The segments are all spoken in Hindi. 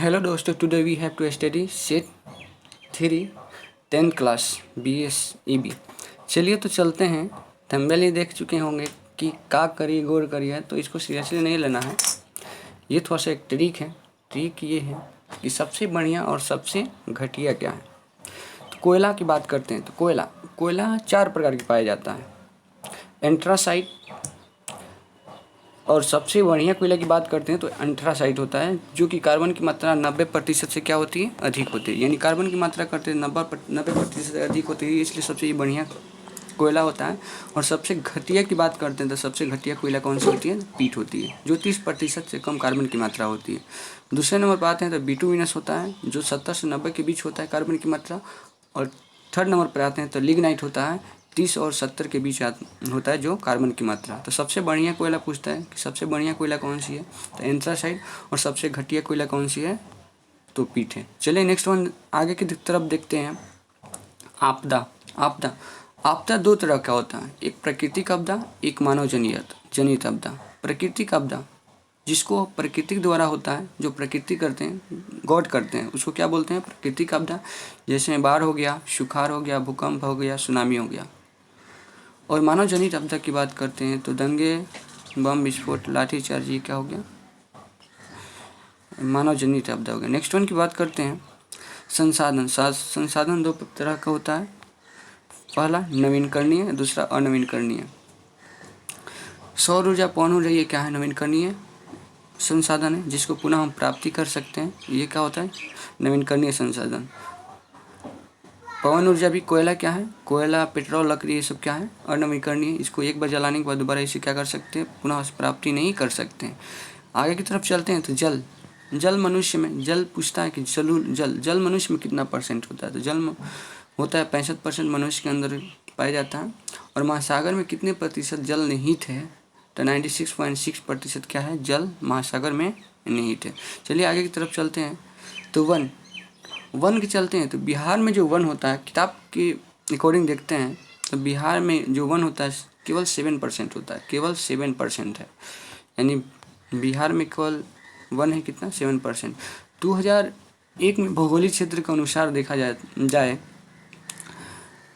हेलो दोस्तों, today we have to study set 3 10th class BS चलिए तो चलते हैं। थंबनेल ही देख चुके होंगे कि का करी गोर करी है, तो इसको सीरियसली नहीं लेना है। ये थोड़ा सा एक ट्रिक है। ट्रिक ये है कि सबसे बढ़िया और सबसे घटिया क्या है। तो कोयला की बात करते हैं तो कोयला 4 प्रकार की पाया जाता है। एंथ्रासाइट, और सबसे बढ़िया कोयला की बात करते हैं तो एंथ्रासाइट होता है, जो कि कार्बन की मात्रा 90% से क्या होती है, अधिक होती है। यानी कार्बन की मात्रा करते हैं 90% से अधिक होती है, इसलिए सबसे बढ़िया कोयला होता है। और सबसे घटिया की बात करते हैं तो सबसे घटिया कोयला कौन सी होती है, पीट होती है, जो 30% से कम कार्बन की मात्रा होती है। दूसरे नंबर पर आते हैं तो बिटुमिनस होता है, जो 70 से 90 के बीच होता है कार्बन की मात्रा। और थर्ड नंबर पर आते हैं तो लिग्नाइट होता है, 30 और 70 के बीच होता है जो कार्बन की मात्रा। तो सबसे बढ़िया कोयला पूछता है कि सबसे बढ़िया कोयला कौन सी है, तो एंथ्रासाइट। और सबसे घटिया कोयला कौन सी है, तो पीट है। चलिए नेक्स्ट वन आगे की तरफ देखते हैं। आपदा। आपदा आपदा 2 तरह का होता है, एक प्राकृतिक आपदा, एक मानव जनित आपदा। प्राकृतिक आपदा जिसको प्रकृति द्वारा होता है, जो प्रकृति करते हैं, गॉड करते हैं, उसको क्या बोलते हैं, प्राकृतिक आपदा। जैसे बाढ़ हो गया, सुखाड़ हो गया, भूकंप हो गया, सुनामी हो गया। और मानव जनित आपदा की बात करते हैं तो दंगे, बम विस्फोट, लाठीचार्ज, ये क्या हो गया, मानव जनित आपदा हो गया। नेक्स्ट वन की बात करते हैं संसाधन। संसाधन 2 तरह का होता है, पहला नवीनकरणीय, दूसरा अनवीनकरणीय। सौर ऊर्जा, पवन ऊर्जा, ये क्या है, नवीनकरणीय संसाधन है, जिसको पुनः हम प्राप्ति कर सकते हैं। ये क्या होता है, नवीनकरणीय संसाधन। पवन ऊर्जा भी कोयला क्या है, कोयला, पेट्रोल, लकड़ी, ये सब क्या है, अनवीकरणीय। इसको एक बार जलाने के बाद दोबारा इसे क्या कर सकते हैं, पुनः प्राप्ति नहीं कर सकते हैं। आगे की तरफ चलते हैं तो जल मनुष्य में, जल पूछता है कि जल मनुष्य में कितना परसेंट होता है, तो जल होता है 65% मनुष्य के अंदर पाया जाता है। और महासागर में कितने प्रतिशत जल निहित है, तो 96.6% क्या है, जल महासागर में निहित है। चलिए आगे की तरफ चलते हैं तो वन के चलते हैं तो बिहार में जो वन होता है, किताब के अकॉर्डिंग देखते हैं तो बिहार में जो वन होता है केवल 7% होता है, केवल 7% है। यानी बिहार में केवल वन है कितना, 7%। 2001 में भौगोलिक क्षेत्र के अनुसार देखा जाए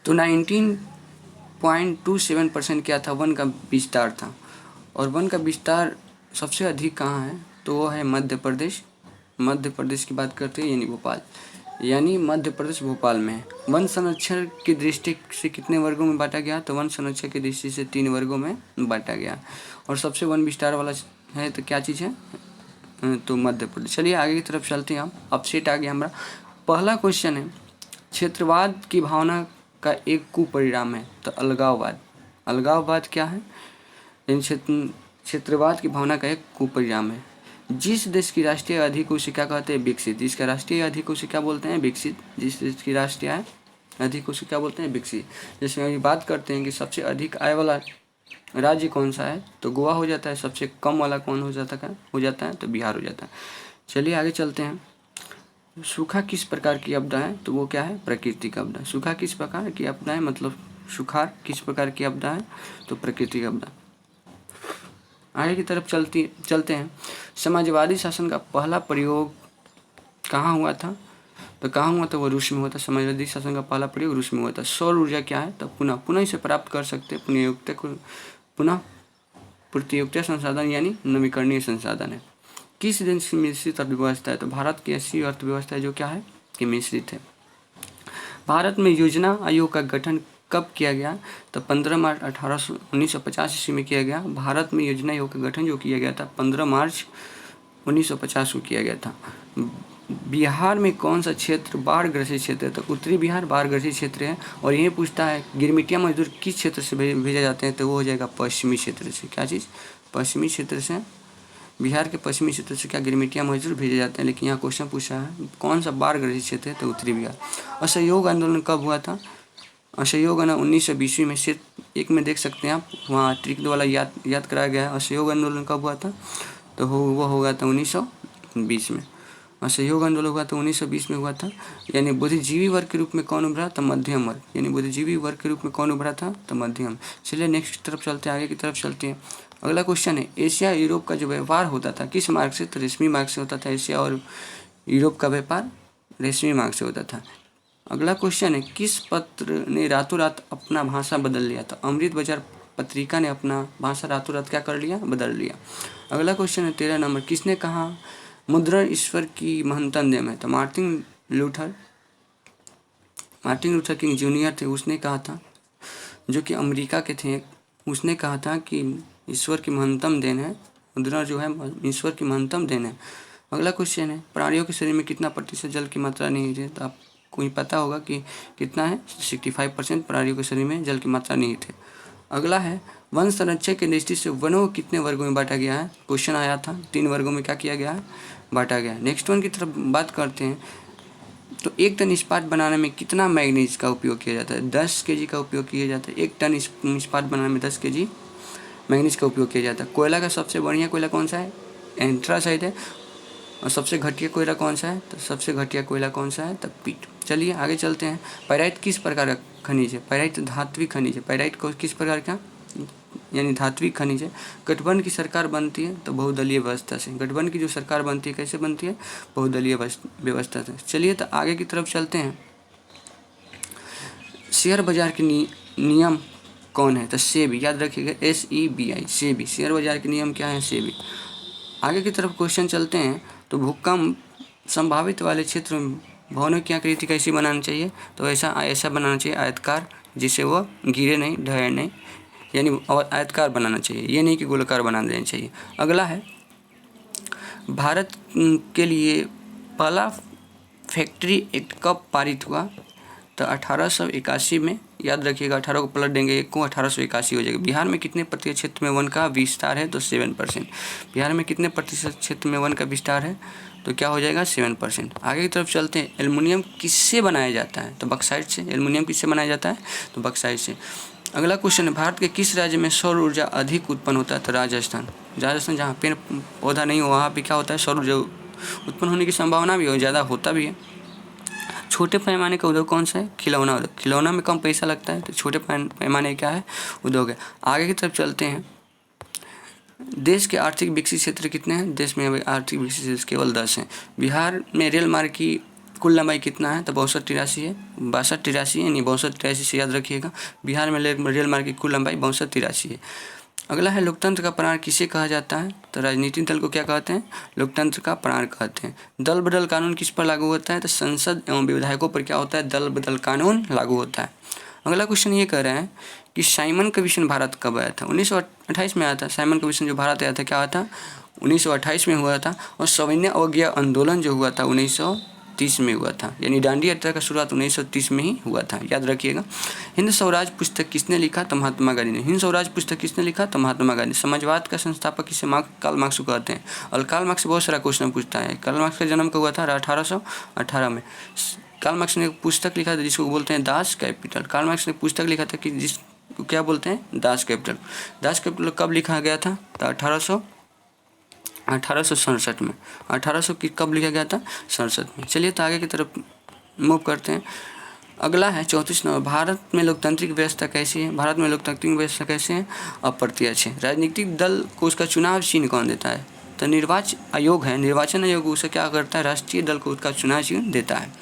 तो 19.27% क्या था, वन का विस्तार था। और वन का विस्तार सबसे अधिक कहाँ है, तो वो है मध्य प्रदेश। मध्य प्रदेश की बात करते हैं, यानी भोपाल, यानी मध्य प्रदेश भोपाल में है। वन संरक्षण की दृष्टि से कितने वर्गों में बांटा गया, तो वन संरक्षण की दृष्टि से 3 वर्गों में बांटा गया। और सबसे वन विस्तार वाला है तो क्या चीज़ है, तो मध्य प्रदेश। चलिए आगे की तरफ चलते हैं हम। अपसेट आ गया हमारा। पहला क्वेश्चन है, क्षेत्रवाद की भावना का एक कुपरिणाम है, तो अलगाववाद। अलगाववाद क्या है, क्षेत्रवाद की भावना का एक कुपरिणाम है। जिस देश की राष्ट्रीय अधिक उसे क्या कहते हैं, विकसित। जिसका राष्ट्रीय अधिक उसे क्या बोलते हैं, विकसित। जिस देश की राष्ट्रीय अधिक उसे क्या बोलते हैं, विकसित। जैसे अभी बात करते हैं कि सबसे अधिक आय वाला राज्य कौन सा है, तो गोवा हो जाता है। सबसे कम वाला कौन हो जाता है, तो बिहार हो जाता है। चलिए आगे चलते हैं। सूखा किस प्रकार की आपदा है, तो वो क्या है, प्राकृतिक आपदा। सूखा किस प्रकार की आपदा है, मतलब सुखाड़ किस प्रकार की आपदा है, तो प्राकृतिक आपदा। आगे की तरफ चलते हैं। समाजवादी शासन का पहला प्रयोग कहाँ हुआ था, तो कहाँ हुआ था, वो रूस में हुआ था। समाजवादी शासन का पहला प्रयोग रूस में हुआ था। सौर ऊर्जा क्या है, तो पुनः इसे प्राप्त कर सकते हैं, पुनः प्रतियोगिता संसाधन, यानी नवीकरणीय संसाधन है। किस देश की मिश्रित अर्थव्यवस्था है, तो भारत की ऐसी अर्थव्यवस्था है जो क्या है, कि मिश्रित है। भारत में योजना आयोग का गठन कब किया गया, तो 15 मार्च 1950 ईस्वी में किया गया। भारत में योजना आयोग का गठन जो किया गया था 15 मार्च 1950 को किया गया था। बिहार में कौन सा क्षेत्र बाढ़ ग्रसित क्षेत्र है, तो उत्तरी बिहार बाढ़ ग्रसित क्षेत्र है। और ये पूछता है गिरमिटिया मजदूर किस क्षेत्र से भेजे जाते हैं, तो वो हो जाएगा पश्चिमी क्षेत्र से। क्या चीज़, पश्चिमी क्षेत्र से। बिहार के पश्चिमी क्षेत्र से क्या गिरमिटिया मजदूर भेजे जाते हैं। लेकिन यहाँ क्वेश्चन पूछा है कौन सा बाढ़ ग्रसित क्षेत्र है, तो उत्तरी बिहार। असहयोग आंदोलन कब हुआ था, असहयोग आंदोलन 1920 में। सिर्फ एक में देख सकते हैं आप, वहाँ ट्रिक वाला याद कराया गया है। असहयोग आंदोलन कब हुआ था, तो वो होगा था 1920 में। असहयोग आंदोलन हुआ था 1920 में हुआ था। यानी बुद्धिजीवी वर्ग के रूप में कौन उभरा, तो मध्यम वर्ग। यानी बुद्धिजीवी वर्ग के रूप में कौन उभरा था, तो मध्यम। चलिए नेक्स्ट तरफ चलते हैं, आगे की तरफ चलते हैं। अगला क्वेश्चन है, एशिया यूरोप का जो व्यवहार होता था किस मार्ग से, तो रेशमी मार्ग से होता था। एशिया और यूरोप का व्यापार रेशमी मार्ग से होता था। अगला क्वेश्चन है, किस पत्र ने रातों रात अपना भाषा बदल लिया? तो अमृत बाजार पत्रिका ने अपना भाषा रातों रात क्या कर लिया? बदल लिया। अगला क्वेश्चन है 13 नंबर, किसने कहा मुद्रण ईश्वर की महंतम देन है? तो मार्टिन लूथर किंग जूनियर थे, उसने कहा था, जो कि अमेरिका के थे, उसने कहा था कि ईश्वर की महंतम देन है, मुद्रा जो है ईश्वर की महंतम देन है। अगला क्वेश्चन है, प्राणियों के शरीर में कितना प्रतिशत जल की मात्रा निहित है? तो आपको ही पता होगा कि कितना है, 65% प्राणियों के शरीर में जल की मात्रा निहित है। अगला है, वन संरक्षण की दृष्टि से वनों को कितने वर्गों में बांटा गया है? क्वेश्चन आया था, 3 वर्गों में क्या किया गया है? बांटा गया है। नेक्स्ट वन की तरफ बात करते हैं। तो 1 टन इस्पात बनाने में कितना मैग्नीज का उपयोग किया जाता है? 10 kg का उपयोग किया जाता है। 1 टन इस्पात बनाने में 10 kg मैग्नीज का उपयोग किया जाता है। कोयला का सबसे बढ़िया कोयला कौन सा है? एंथ्रासाइट है। और सबसे घटिया कोयला कौन सा है? तो सबसे घटिया कोयला कौन सा है? तो पीट। चलिए आगे चलते हैं। पाइराइट किस प्रकार का खनिज है? पाइराइट धात्विक खनिज है। पाइराइट को किस प्रकार का, यानी धात्विक खनिज है। गठबंधन की सरकार बनती है तो बहुदलीय व्यवस्था से। गठबंधन की जो सरकार बनती है कैसे बनती है? बहुदलीय व्यवस्था से। चलिए तो आगे की तरफ चलते हैं। शेयर बाजार के नियम कौन है? तो सेबी, याद रखिएगा, SEBI, सेबी। शेयर बाजार के नियम क्या है? सेबी। आगे की तरफ क्वेश्चन चलते हैं। तो भूकंप संभावित वाले क्षेत्र में भवनों की आकृति कैसी बनानी चाहिए? तो ऐसा बनाना चाहिए आयताकार, जिससे वो गिरे नहीं, ढहे नहीं, यानी आयताकार बनाना चाहिए, ये नहीं कि गोलाकार बना देना चाहिए। अगला है, भारत के लिए पहला फैक्ट्री एक्ट कब पारित हुआ? तो 1881 में। याद रखिएगा, 18 को पलट देंगे, 1 को 1881 हो जाएगा। बिहार में कितने प्रतिशत क्षेत्र में वन का विस्तार है? तो 7%। बिहार में कितने प्रतिशत क्षेत्र में वन का विस्तार है? तो क्या हो जाएगा? 7%। आगे की तरफ चलते हैं। एल्युमिनियम किससे बनाया जाता है? तो बक्साइट से। एल्युमिनियम किससे बनाया जाता है? तो बक्साइट से। अगला क्वेश्चन है, भारत के किस राज्य में सौर ऊर्जा अधिक उत्पन्न होता है? तो राजस्थान। राजस्थान जहाँ पेड़ पौधा नहीं हो वहाँ पे क्या होता है? सौर ऊर्जा उत्पन्न होने की संभावना भी हो, ज़्यादा होता भी है। छोटे पैमाने का उद्योग कौन सा है? खिलौना उद्योग। खिलौना में कम पैसा लगता है, तो छोटे पैमाने क्या है? उद्योग है। आगे की तरफ चलते हैं। देश के आर्थिक विकसित क्षेत्र कितने हैं? देश में आर्थिक विकसित क्षेत्र केवल 10 हैं। बिहार में रेल मार्ग की कुल लंबाई कितना है? तो 62-83 है। 62-83 है, नहीं 62-83 से याद रखिएगा। बिहार में रेल मार्ग की कुल लंबाई 62-83 है। अगला है, लोकतंत्र का प्राण किसे कहा जाता है? तो राजनीतिक दल को क्या कहते हैं? लोकतंत्र का प्राण कहते हैं। दल बदल कानून किस पर लागू होता है? तो संसद एवं विधायकों पर क्या होता है? दल बदल कानून लागू होता है। अगला क्वेश्चन ये कह रहे हैं कि साइमन कमीशन भारत कब आया था? 1928 में आया था। साइमन कमीशन जो भारत आया था, क्या आया था? 1928 में हुआ था। और सविनय अवज्ञा आंदोलन जो हुआ था 1930 में हुआ था, यानी दांडी यात्रा का शुरुआत 1930 में ही हुआ था, याद रखिएगा। हिंद स्वराज पुस्तक किसने लिखा? तो महात्मा गांधी ने। हिंद स्वराज पुस्तक किसने लिखा? तो महात्मा गांधी। समाजवाद का संस्थापक किसे? कार्ल मार्क्स को कहते हैं। और कार्ल मार्क्स से बहुत सारा क्वेश्चन पूछता है। कार्ल मार्क्स का जन्म कब हुआ था? 1818 में। कार्ल मार्क्स ने एक पुस्तक लिखा था जिसको बोलते हैं दास कैपिटल। कार्ल मार्क्स ने पुस्तक लिखा था कि जिसको क्या बोलते हैं? Das Kapital. दास कैपिटल कब लिखा गया था? तो 1867 में। 1800 की कब लिखा गया था? 67 में। चलिए तो आगे की तरफ मूव करते हैं। अगला है 34 नंबर, भारत में लोकतांत्रिक व्यवस्था कैसी है? भारत में लोकतांत्रिक व्यवस्था कैसे है? अप्रत्यक्ष है। राजनीतिक दल को उसका चुनाव चिन्ह कौन देता है? तो निर्वाचन आयोग है। निर्वाचन आयोग उसे क्या करता है? राष्ट्रीय दल को उसका चुनाव चिन्ह देता है।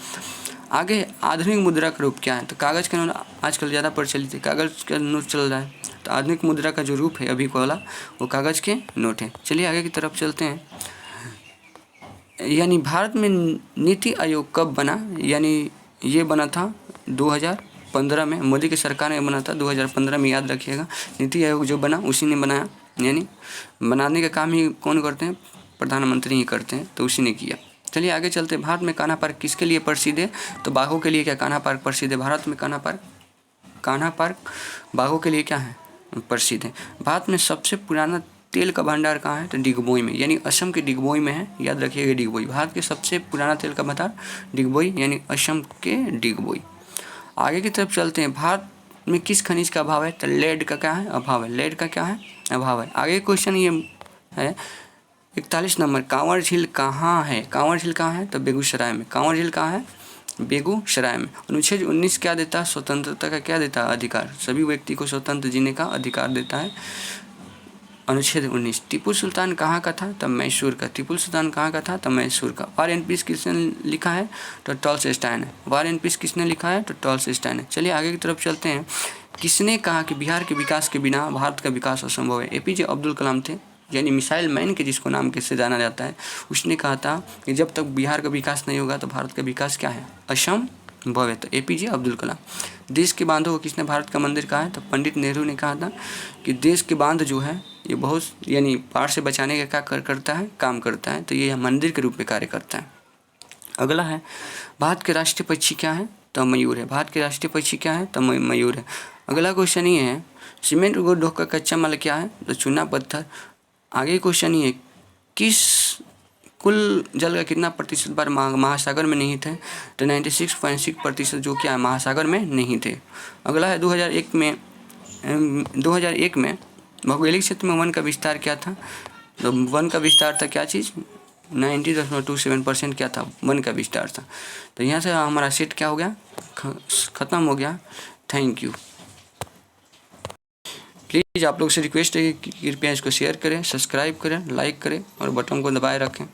आगे, आधुनिक मुद्रा का रूप क्या है? तो कागज़ का नोट आजकल ज़्यादा प्रचलित है, कागज़ का नोट चल रहा है। तो आधुनिक मुद्रा का जो रूप है अभी वाला, वो कागज़ के नोट है। चलिए आगे की तरफ चलते हैं। यानी भारत में नीति आयोग कब बना? यानी ये बना था 2015 में। मोदी की सरकार ने बना था 2015 में, याद रखिएगा। नीति आयोग जो बना उसी ने बनाया, यानी बनाने का काम ही कौन करते हैं? प्रधानमंत्री ही करते हैं, तो उसी ने किया। चलिए आगे चलते हैं। भारत में कान्हा पार्क किसके लिए प्रसिद्ध है? तो बाघों के लिए। क्या कान्हा पार्क प्रसिद्ध है? भारत में कान्हा पार्क बाघों के लिए क्या है? प्रसिद्ध है। भारत में सबसे पुराना तेल का भंडार कहाँ है? तो डिगबोई में, यानी असम के डिगबोई में है, याद रखिएगा डिगबोई। भारत के सबसे पुराना तेल का भंडार डिगबोई, यानी असम के डिगबोई। आगे की तरफ चलते हैं। भारत में किस खनिज का अभाव है? तो लेड का क्या है? अभाव है। लेड का क्या है? अभाव है। आगे क्वेश्चन ये है 41 नंबर, कांवर झील कहाँ है? कांवर झील कहाँ है? तो बेगूसराय में। कांवर झील कहाँ है? बेगूसराय में। अनुच्छेद 19 क्या देता है? स्वतंत्रता का क्या देता है? अधिकार। सभी व्यक्ति को स्वतंत्र जीने का अधिकार देता है। अनुच्छेद 19, टीपू सुल्तान कहाँ का था? तो मैसूर का। टीपू सुल्तान कहाँ का था? तो मैसूर का। वार एंड पीस किसने लिखा है? तो टॉल्स्टॉय है। वार एंड पीस किसने लिखा है? तो टॉल्स्टॉय है। चलिए आगे की तरफ चलते हैं। किसने कहा कि बिहार के विकास के बिना भारत का विकास असंभव है? एपीजे अब्दुल कलाम थे, यानी मिसाइल मैन के जिसको नाम से जाना जाता है। उसने कहा था कि जब तक बिहार का विकास नहीं होगा तो भारत का विकास क्या है? असंभव है। तो एपीजे अब्दुल कलाम। देश के बांधों को किसने भारत का मंदिर कहा है? तो पंडित नेहरू ने कहा था कि देश के बांध जो है ये बहुत यानी बाढ़ से बचाने का क्या करता है? काम करता है। तो ये मंदिर के रूप में कार्य करता है। अगला है, भारत के राष्ट्रीय पक्षी क्या है? तो मयूर है। भारत के राष्ट्रीय पक्षी क्या है? तो मयूर है। अगला क्वेश्चन ये है, सीमेंट उद्योग का कच्चा माल क्या है? तो चूना पत्थर। आगे क्वेश्चन ये, किस कुल जल का कितना प्रतिशत बार महासागर में नहीं थे? तो 96.6% जो क्या है महासागर में नहीं थे। अगला है 2001 में भौगोलिक क्षेत्र में वन का विस्तार क्या था? तो वन का विस्तार था क्या चीज़? 90.27% क्या था? वन का विस्तार था। तो यहाँ से हमारा सेट क्या हो गया? ख़त्म हो गया। Thank you. प्लीज़ आप लोग से रिक्वेस्ट है कि कृपया इसको शेयर करें, सब्सक्राइब करें, लाइक करें और बटन को दबाए रखें।